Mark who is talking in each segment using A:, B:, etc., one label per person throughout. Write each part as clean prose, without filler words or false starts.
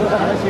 A: Gracias.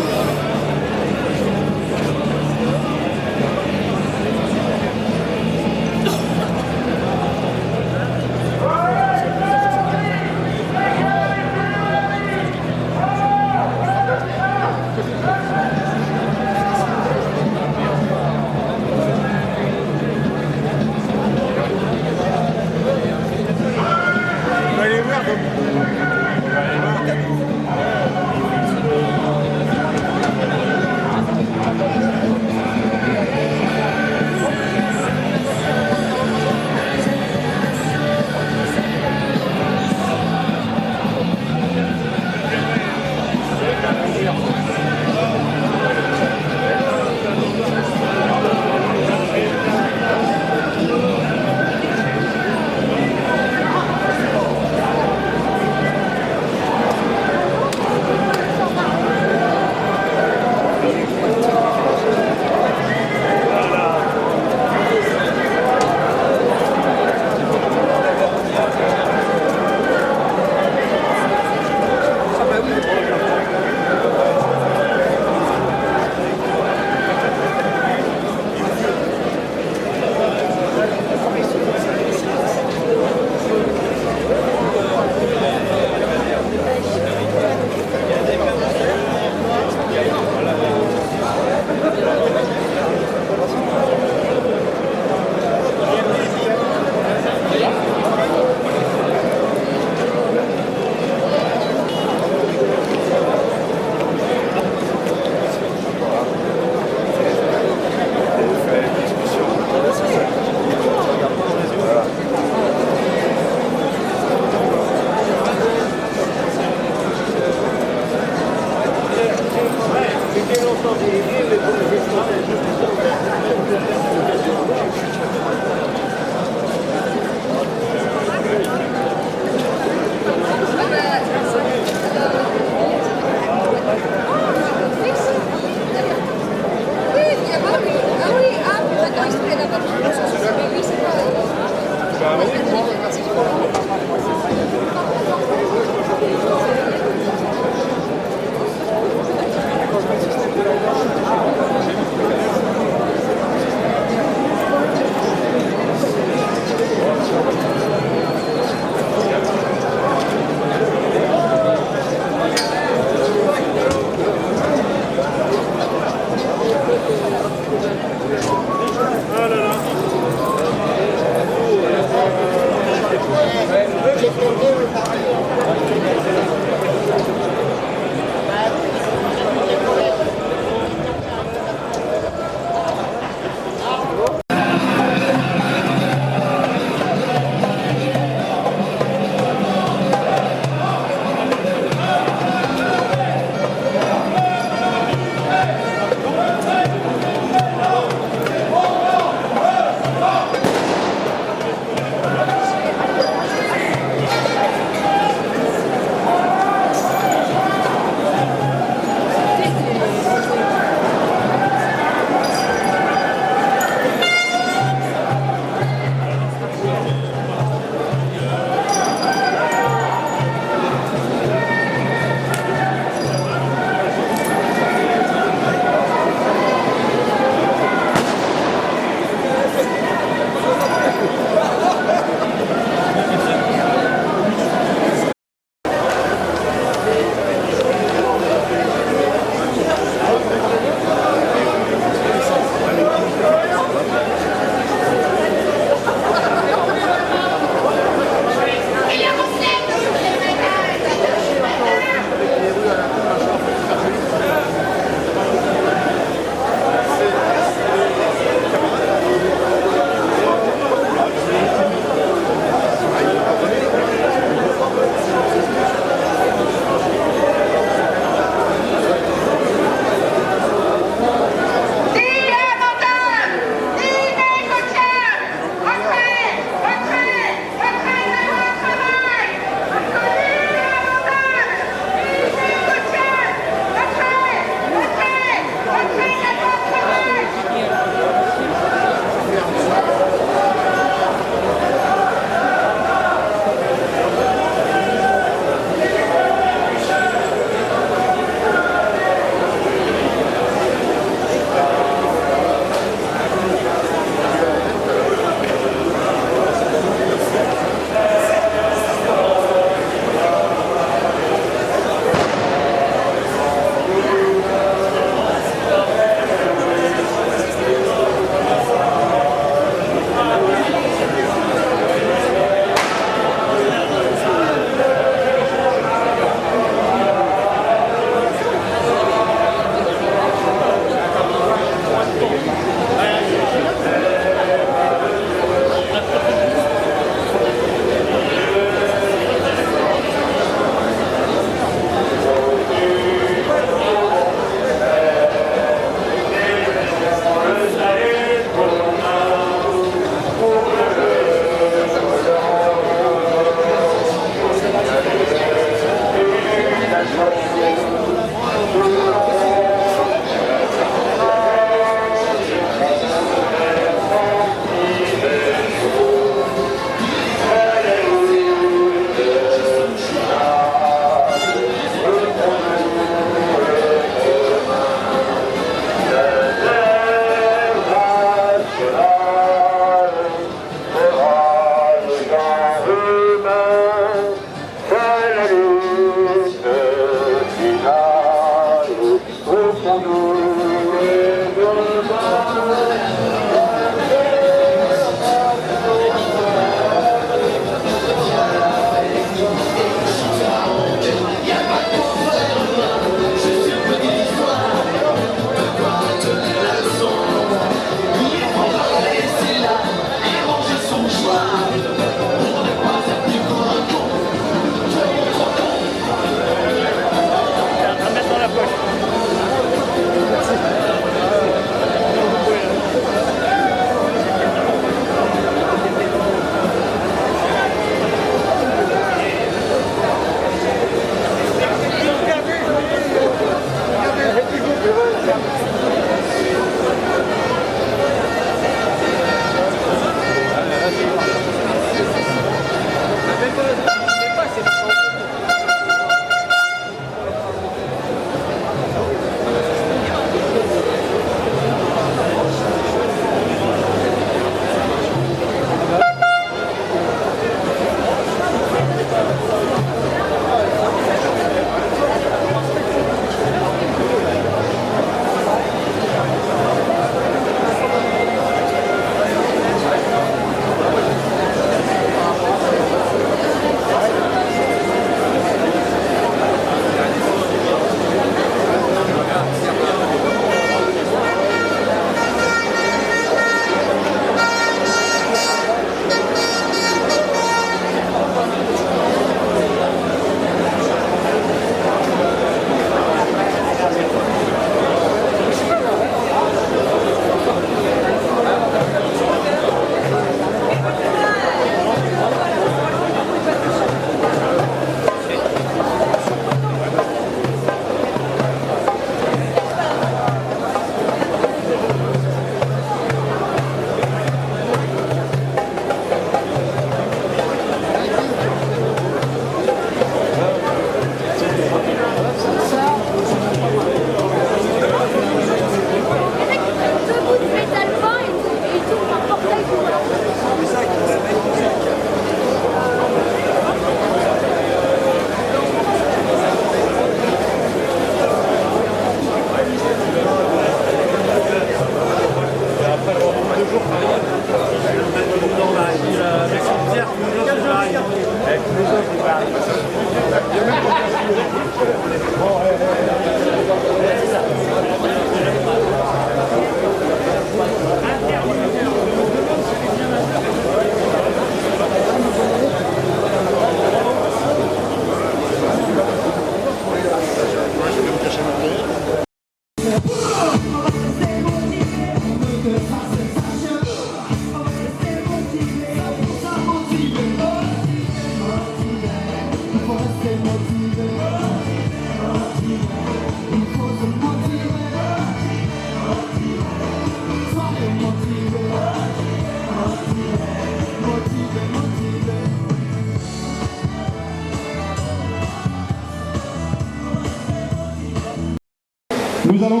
A: Nous allons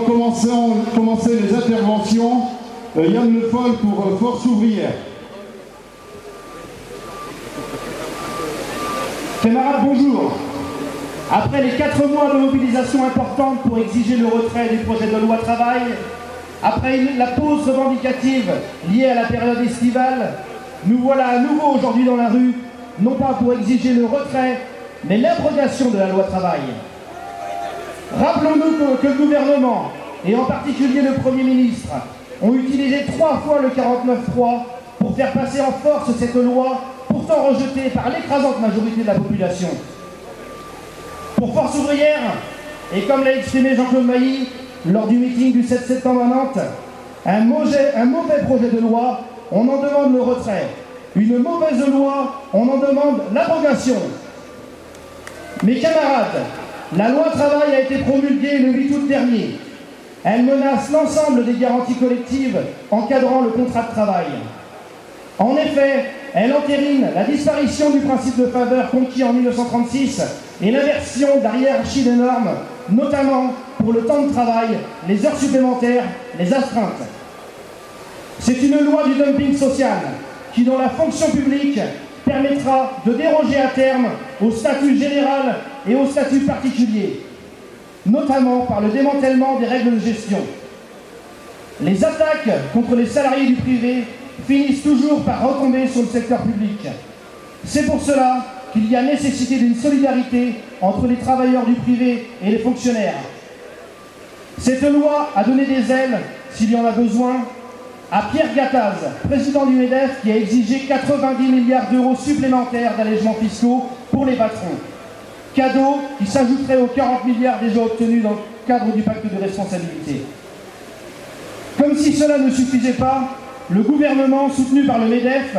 A: commencer les interventions. Yann Le Foll pour Force Ouvrière.
B: Camarades, bonjour. Après les 4 mois de mobilisation importante pour exiger le retrait du projet de loi travail, après la pause revendicative liée à la période estivale, nous voilà à nouveau aujourd'hui dans la rue, non pas pour exiger le retrait, mais l'abrogation de la loi travail. Rappelons-nous que le gouvernement, et en particulier le Premier ministre, ont utilisé 3 fois le 49.3 pour faire passer en force cette loi, pourtant rejetée par l'écrasante majorité de la population. Pour Force Ouvrière, et comme l'a exprimé Jean-Claude Mailly lors du meeting du 7 septembre à Nantes, un mauvais projet de loi, on en demande le retrait. Une mauvaise loi, on en demande l'abrogation. Mes camarades, la loi travail a été promulguée le 8 août dernier. Elle menace l'ensemble des garanties collectives encadrant le contrat de travail. En effet, elle entérine la disparition du principe de faveur conquis en 1936 et l'inversion de la hiérarchie des normes, notamment pour le temps de travail, les heures supplémentaires, les astreintes. C'est une loi du dumping social qui, dans la fonction publique, permettra de déroger à terme au statut général et au statut particulier. notamment par le démantèlement des règles de gestion. Les attaques contre les salariés du privé finissent toujours par retomber sur le secteur public. C'est pour cela qu'il y a nécessité d'une solidarité entre les travailleurs du privé et les fonctionnaires. Cette loi a donné des ailes, s'il y en a besoin, à Pierre Gattaz, président du MEDEF, qui a exigé 90 milliards d'euros supplémentaires d'allègements fiscaux pour les patrons. Cadeau qui s'ajouterait aux 40 milliards déjà obtenus dans le cadre du pacte de responsabilité. Comme si cela ne suffisait pas, le gouvernement, soutenu par le MEDEF,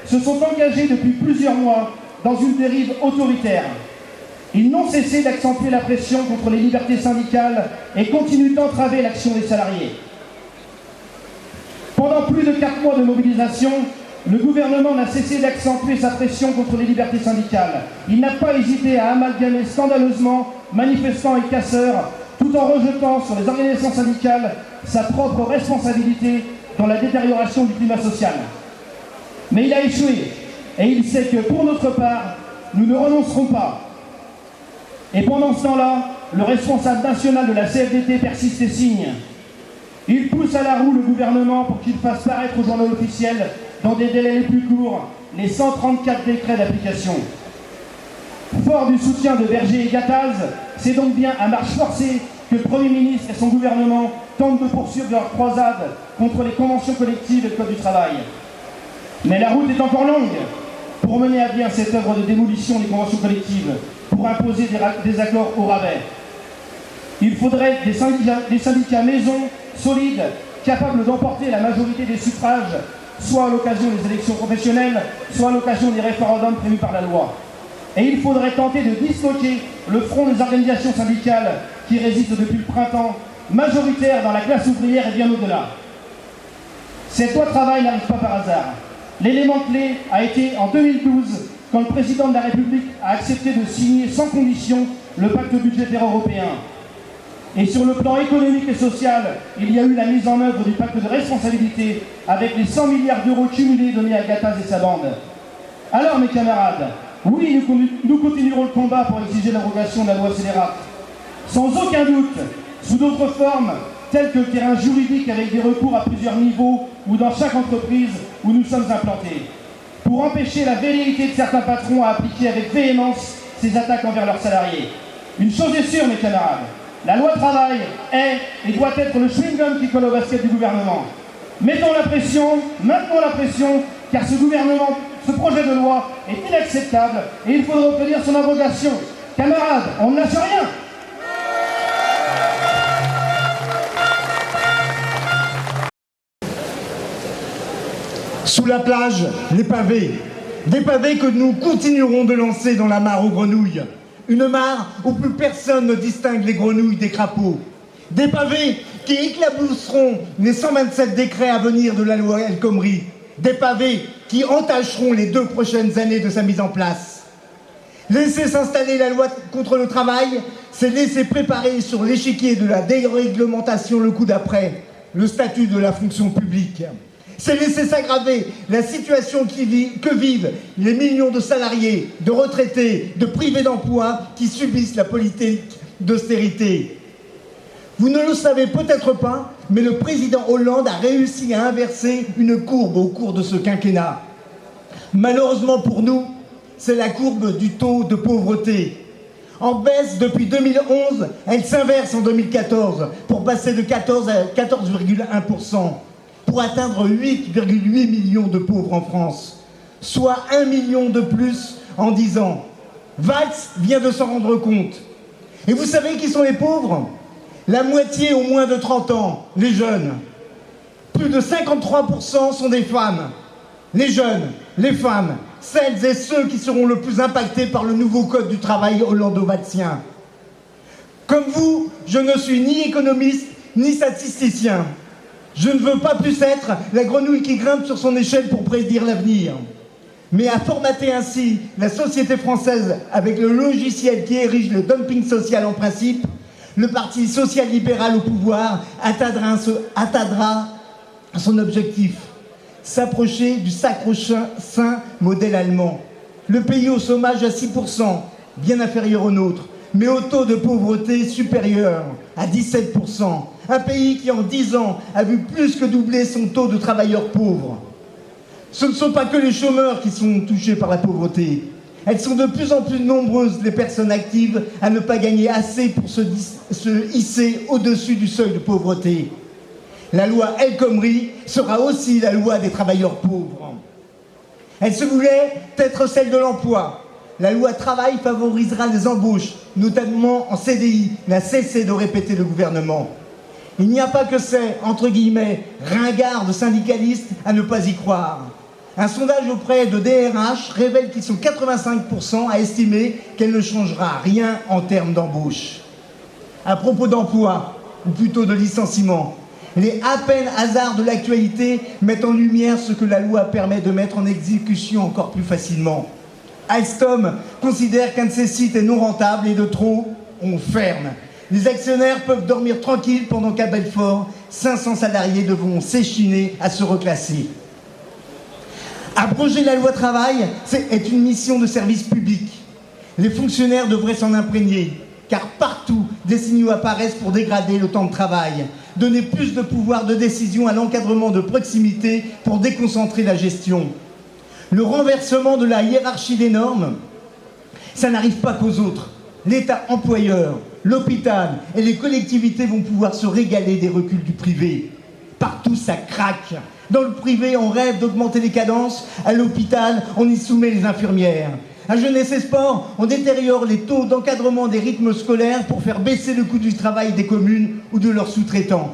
B: se sont engagés depuis plusieurs mois dans une dérive autoritaire. Ils n'ont cessé d'accentuer la pression contre les libertés syndicales et continuent d'entraver l'action des salariés. Pendant plus de 4 mois de mobilisation, le gouvernement n'a cessé d'accentuer sa pression contre les libertés syndicales. Il n'a pas hésité à amalgamer scandaleusement manifestants et casseurs, tout en rejetant sur les organisations syndicales sa propre responsabilité dans la détérioration du climat social. Mais il a échoué, et il sait que pour notre part, nous ne renoncerons pas. Et pendant ce temps-là, le responsable national de la CFDT persiste et signe. Il pousse à la roue le gouvernement pour qu'il fasse paraître au journal officiel, dans des délais les plus courts, les 134 décrets d'application. Fort du soutien de Berger et Gattaz, c'est donc bien à marche forcée que le Premier ministre et son gouvernement tentent de poursuivre leur croisade contre les conventions collectives et le Code du travail. Mais la route est encore longue pour mener à bien cette œuvre de démolition des conventions collectives, pour imposer des accords au rabais. Il faudrait des syndicats maison, solides, capables d'emporter la majorité des suffrages, soit à l'occasion des élections professionnelles, soit à l'occasion des référendums prévus par la loi. Et il faudrait tenter de disloquer le front des organisations syndicales qui résistent depuis le printemps, majoritaires dans la classe ouvrière et bien au-delà. Cette loi travail n'arrive pas par hasard. L'élément clé a été en 2012, quand le président de la République a accepté de signer sans condition le pacte budgétaire européen. Et sur le plan économique et social, il y a eu la mise en œuvre du pacte de responsabilité avec les 100 milliards d'euros cumulés donnés à Gattaz et sa bande. Alors mes camarades, oui, nous continuerons le combat pour exiger l'abrogation de la loi scélérate. Sans aucun doute, sous d'autres formes, telles que le terrain juridique avec des recours à plusieurs niveaux ou dans chaque entreprise où nous sommes implantés, pour empêcher la velléité de certains patrons à appliquer avec véhémence ces attaques envers leurs salariés. Une chose est sûre, mes camarades, la loi travail est et doit être le chewing-gum qui colle au basket du gouvernement. Mettons la pression, maintenons la pression, car ce projet de loi est inacceptable et il faudra obtenir son abrogation. Camarades, on ne lâche rien.
C: Sous la plage, les pavés. Des pavés que nous continuerons de lancer dans la mare aux grenouilles. Une mare où plus personne ne distingue les grenouilles des crapauds. Des pavés qui éclabousseront les 127 décrets à venir de la loi El Khomri. Des pavés qui entacheront les 2 prochaines années de sa mise en place. Laisser s'installer la loi contre le travail, c'est laisser préparer sur l'échiquier de la déréglementation le coup d'après, le statut de la fonction publique. C'est laisser s'aggraver la situation que vivent les millions de salariés, de retraités, de privés d'emploi qui subissent la politique d'austérité. Vous ne le savez peut-être pas, mais le président Hollande a réussi à inverser une courbe au cours de ce quinquennat. Malheureusement pour nous, c'est la courbe du taux de pauvreté. En baisse depuis 2011, elle s'inverse en 2014 pour passer de 14 à 14,1%. Pour atteindre 8,8 millions de pauvres en France, soit 1 million de plus en 10 ans. Valls vient de s'en rendre compte. Et vous savez qui sont les pauvres? La moitié au moins de 30 ans, les jeunes. Plus de 53% sont des femmes. Les jeunes, les femmes, celles et ceux qui seront le plus impactés par le nouveau code du travail hollando-valsien. Comme vous, je ne suis ni économiste ni statisticien. Je ne veux pas plus être la grenouille qui grimpe sur son échelle pour prédire l'avenir. Mais à formater ainsi la société française avec le logiciel qui érige le dumping social en principe, le parti social-libéral au pouvoir atteindra son objectif. S'approcher du sacro-saint modèle allemand. Le pays au chômage à 6%, bien inférieur au nôtre. mais au taux de pauvreté supérieur à 17%. Un pays qui, en 10 ans, a vu plus que doubler son taux de travailleurs pauvres. Ce ne sont pas que les chômeurs qui sont touchés par la pauvreté. Elles sont de plus en plus nombreuses, les personnes actives, à ne pas gagner assez pour se hisser au-dessus du seuil de pauvreté. La loi El Khomri sera aussi la loi des travailleurs pauvres. Elle se voulait être celle de l'emploi. La loi travail favorisera les embauches, notamment en CDI, n'a cessé de répéter le gouvernement. Il n'y a pas que ces, entre guillemets, ringards de syndicalistes à ne pas y croire. Un sondage auprès de DRH révèle qu'ils sont 85% à estimer qu'elle ne changera rien en termes d'embauche. À propos d'emploi, ou plutôt de licenciement, les à peine hasards de l'actualité mettent en lumière ce que la loi permet de mettre en exécution encore plus facilement. Alstom considère qu'un de ses sites est non rentable et de trop, on ferme. Les actionnaires peuvent dormir tranquilles pendant qu'à Belfort, 500 salariés devront s'échiner à se reclasser. Abroger la loi travail est une mission de service public. Les fonctionnaires devraient s'en imprégner, car partout, des signaux apparaissent pour dégrader le temps de travail, donner plus de pouvoir de décision à l'encadrement de proximité pour déconcentrer la gestion. Le renversement de la hiérarchie des normes, ça n'arrive pas qu'aux autres. L'État employeur, l'hôpital et les collectivités vont pouvoir se régaler des reculs du privé. Partout, ça craque. Dans le privé, on rêve d'augmenter les cadences. À l'hôpital, on y soumet les infirmières. À Jeunesse et Sport, on détériore les taux d'encadrement des rythmes scolaires pour faire baisser le coût du travail des communes ou de leurs sous-traitants.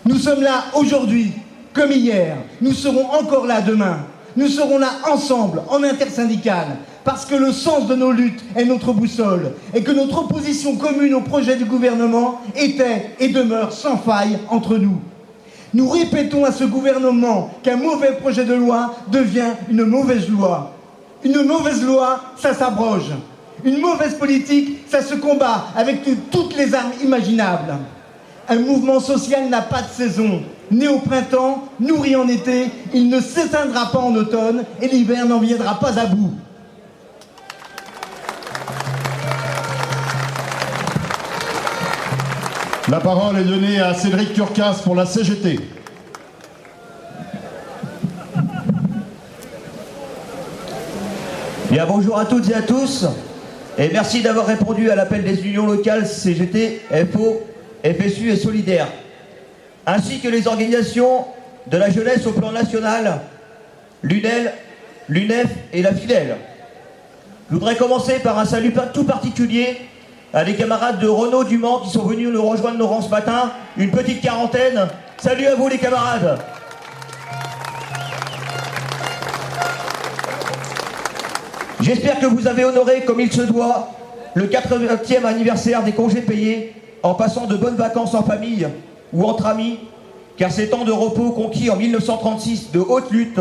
C: Nous sommes là aujourd'hui, comme hier. Nous serons encore là demain. Nous serons là ensemble, en intersyndicale, parce que le sens de nos luttes est notre boussole et que notre opposition commune au projet du gouvernement était et demeure sans faille entre nous. Nous répétons à ce gouvernement qu'un mauvais projet de loi devient une mauvaise loi. Une mauvaise loi, ça s'abroge. Une mauvaise politique, ça se combat avec toutes les armes imaginables. Un mouvement social n'a pas de saison. Né au printemps, nourri en été, il ne s'éteindra pas en automne et l'hiver n'en viendra pas à bout.
A: La parole est donnée à Cédric Turcas pour la CGT.
D: Bien, bonjour à toutes et à tous, et merci d'avoir répondu à l'appel des unions locales CGT, FO, FSU et Solidaires, ainsi que les organisations de la jeunesse au plan national, l'UNEL, l'UNEF et la FIDEL. Je voudrais commencer par un salut tout particulier à des camarades de Renault du Mans qui sont venus nous rejoindre ce matin, une petite quarantaine. Salut à vous les camarades. J'espère que vous avez honoré comme il se doit le 80e anniversaire des congés payés en passant de bonnes vacances en famille ou entre amis, car ces temps de repos conquis en 1936 de haute lutte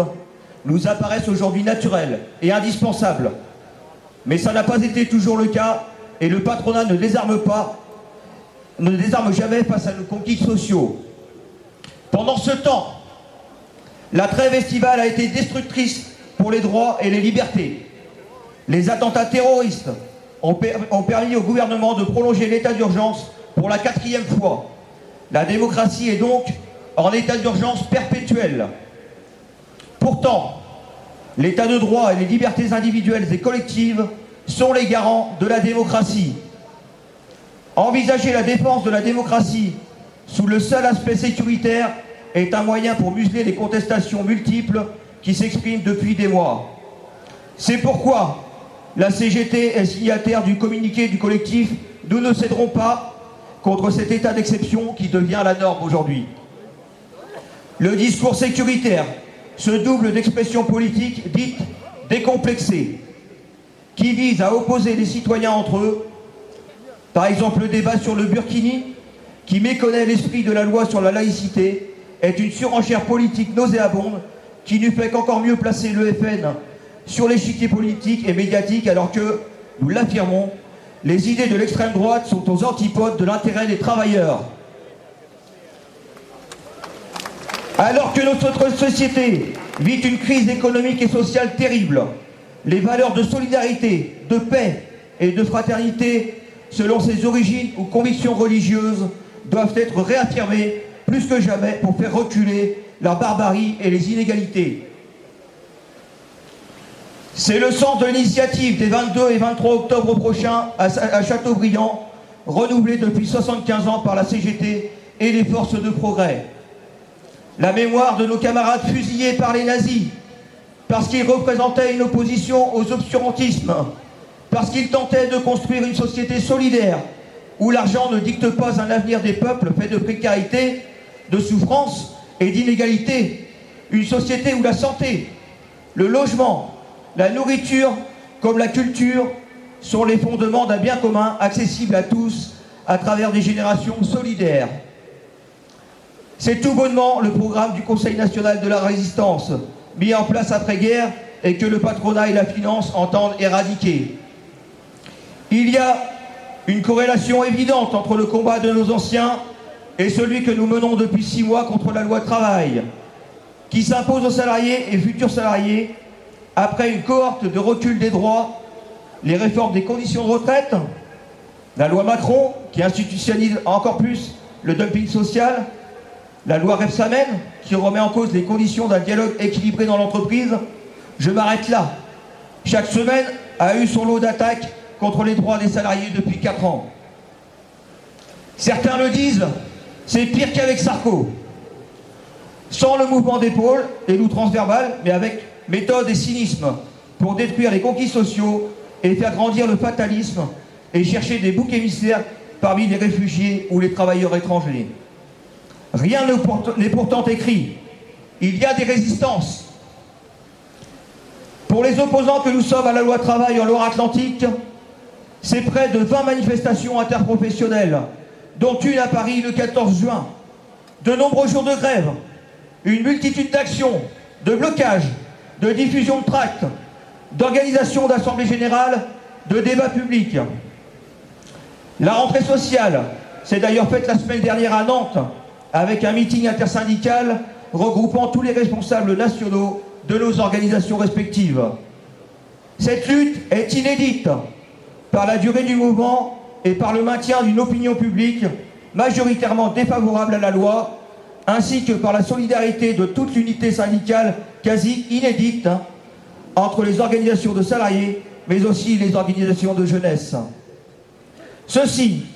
D: nous apparaissent aujourd'hui naturels et indispensables. Mais ça n'a pas été toujours le cas et le patronat ne désarme jamais face à nos conquis sociaux. Pendant ce temps, la trêve estivale a été destructrice pour les droits et les libertés. Les attentats terroristes ont permis au gouvernement de prolonger l'état d'urgence pour la 4e fois. La démocratie est donc en état d'urgence perpétuel. Pourtant, l'état de droit et les libertés individuelles et collectives sont les garants de la démocratie. Envisager la défense de la démocratie sous le seul aspect sécuritaire est un moyen pour museler les contestations multiples qui s'expriment depuis des mois. C'est pourquoi la CGT est signataire du communiqué du collectif « Nous ne céderons pas » contre cet état d'exception qui devient la norme aujourd'hui. Le discours sécuritaire se double d'expressions politiques dites décomplexées, qui visent à opposer les citoyens entre eux. Par exemple, le débat sur le burkini, qui méconnaît l'esprit de la loi sur la laïcité, est une surenchère politique nauséabonde qui ne fait qu'encore mieux placer le FN sur l'échiquier politique et médiatique, alors que, nous l'affirmons, les idées de l'extrême droite sont aux antipodes de l'intérêt des travailleurs. Alors que notre société vit une crise économique et sociale terrible, les valeurs de solidarité, de paix et de fraternité selon ses origines ou convictions religieuses doivent être réaffirmées plus que jamais pour faire reculer la barbarie et les inégalités. C'est le sens de l'initiative des 22 et 23 octobre prochains à Châteaubriand, renouvelée depuis 75 ans par la CGT et les forces de progrès. La mémoire de nos camarades fusillés par les nazis, parce qu'ils représentaient une opposition aux obscurantismes, parce qu'ils tentaient de construire une société solidaire, où l'argent ne dicte pas un avenir des peuples fait de précarité, de souffrance et d'inégalité, une société où la santé, le logement, la nourriture comme la culture sont les fondements d'un bien commun accessible à tous à travers des générations solidaires. C'est tout bonnement le programme du Conseil national de la résistance, mis en place après-guerre et que le patronat et la finance entendent éradiquer. Il y a une corrélation évidente entre le combat de nos anciens et celui que nous menons depuis 6 mois contre la loi travail, qui s'impose aux salariés et futurs salariés après une cohorte de recul des droits, les réformes des conditions de retraite, la loi Macron qui institutionnalise encore plus le dumping social, la loi Rebsamen qui remet en cause les conditions d'un dialogue équilibré dans l'entreprise. Je m'arrête là. Chaque semaine a eu son lot d'attaques contre les droits des salariés depuis 4 ans. Certains le disent, c'est pire qu'avec Sarko. Sans le mouvement d'épaule et l'outrance verbale, mais avec méthode et cynisme pour détruire les conquis sociaux et faire grandir le fatalisme et chercher des boucs émissaires parmi les réfugiés ou les travailleurs étrangers. Rien n'est pourtant écrit. Il y a des résistances. Pour les opposants que nous sommes à la loi travail en Loire-Atlantique, c'est près de 20 manifestations interprofessionnelles, dont une à Paris le 14 juin, de nombreux jours de grève, une multitude d'actions, de blocages, de diffusion de tracts, d'organisation d'assemblées générales, de débats publics. La rentrée sociale s'est d'ailleurs faite la semaine dernière à Nantes, avec un meeting intersyndical regroupant tous les responsables nationaux de nos organisations respectives. Cette lutte est inédite par la durée du mouvement et par le maintien d'une opinion publique majoritairement défavorable à la loi, ainsi que par la solidarité de toute l'unité syndicale quasi inédite entre les organisations de salariés, mais aussi les organisations de jeunesse. Ceci,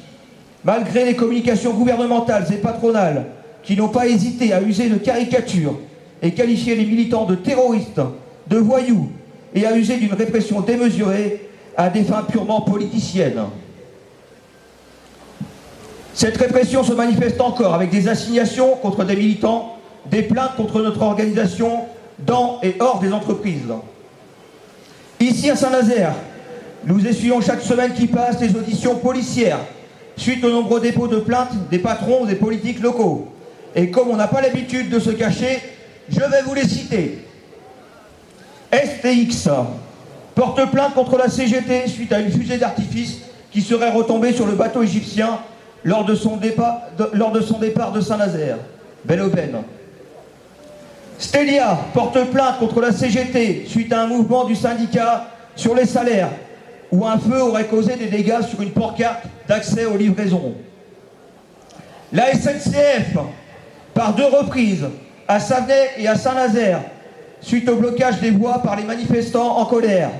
D: malgré les communications gouvernementales et patronales qui n'ont pas hésité à user de caricatures et qualifier les militants de terroristes, de voyous et à user d'une répression démesurée à des fins purement politiciennes. Cette répression se manifeste encore avec des assignations contre des militants, des plaintes contre notre organisation dans et hors des entreprises. Ici à Saint-Nazaire, nous essuyons chaque semaine qui passe les auditions policières suite aux nombreux dépôts de plaintes des patrons des politiques locaux. Et comme on n'a pas l'habitude de se cacher, je vais vous les citer. STX porte plainte contre la CGT suite à une fusée d'artifice qui serait retombée sur le bateau égyptien lors de son départ de Saint-Nazaire. Belle aubaine. Stelia porte plainte contre la CGT suite à un mouvement du syndicat sur les salaires où un feu aurait causé des dégâts sur une pancarte d'accès aux livraisons. La SNCF, par 2 reprises, à Savenay et à Saint-Nazaire, suite au blocage des voies par les manifestants en colère.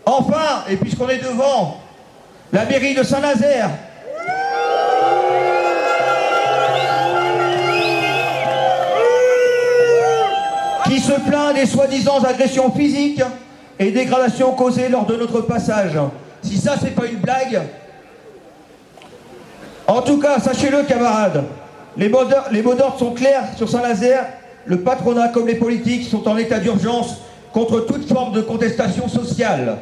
D: Enfin, et puisqu'on est devant, la mairie de Saint-Nazaire, qui se plaint des soi-disant agressions physiques et dégradations causées lors de notre passage. Si ça, c'est pas une blague. En tout cas, sachez-le, camarades, les mots d'ordre sont clairs sur Saint-Nazaire. Le patronat comme les politiques sont en état d'urgence contre toute forme de contestation sociale.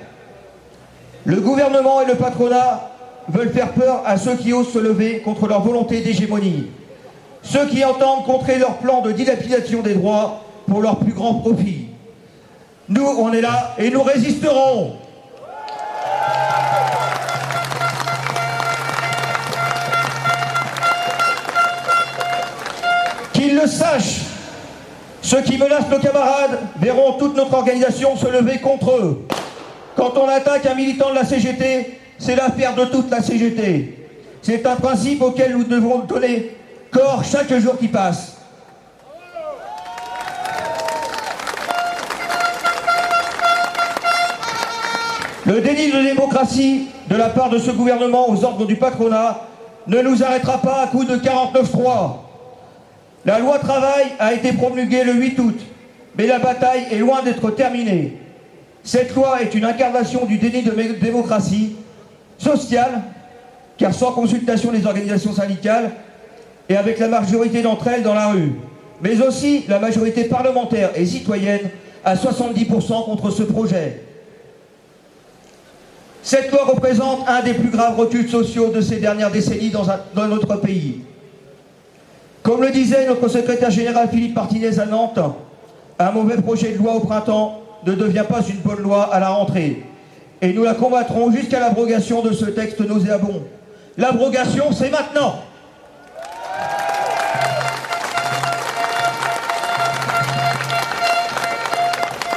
D: Le gouvernement et le patronat veulent faire peur à ceux qui osent se lever contre leur volonté d'hégémonie. Ceux qui entendent contrer leur plan de dilapidation des droits pour leur plus grand profit. Nous, on est là et nous résisterons. Qu'ils le sachent, ceux qui menacent nos camarades verront toute notre organisation se lever contre eux. Quand on attaque un militant de la CGT, c'est l'affaire de toute la CGT. C'est un principe auquel nous devons donner corps chaque jour qui passe. Le déni de démocratie de la part de ce gouvernement aux ordres du patronat ne nous arrêtera pas à coup de 49.3. La loi travail a été promulguée le 8 août, mais la bataille est loin d'être terminée. Cette loi est une incarnation du déni de démocratie sociale, car sans consultation des organisations syndicales et avec la majorité d'entre elles dans la rue, mais aussi la majorité parlementaire et citoyenne à 70% contre ce projet. Cette loi représente un des plus graves reculs sociaux de ces dernières décennies dans notre pays. Comme le disait notre secrétaire général Philippe Martinez à Nantes, un mauvais projet de loi au printemps ne devient pas une bonne loi à la rentrée. Et nous la combattrons jusqu'à l'abrogation de ce texte nauséabond. L'abrogation, c'est maintenant!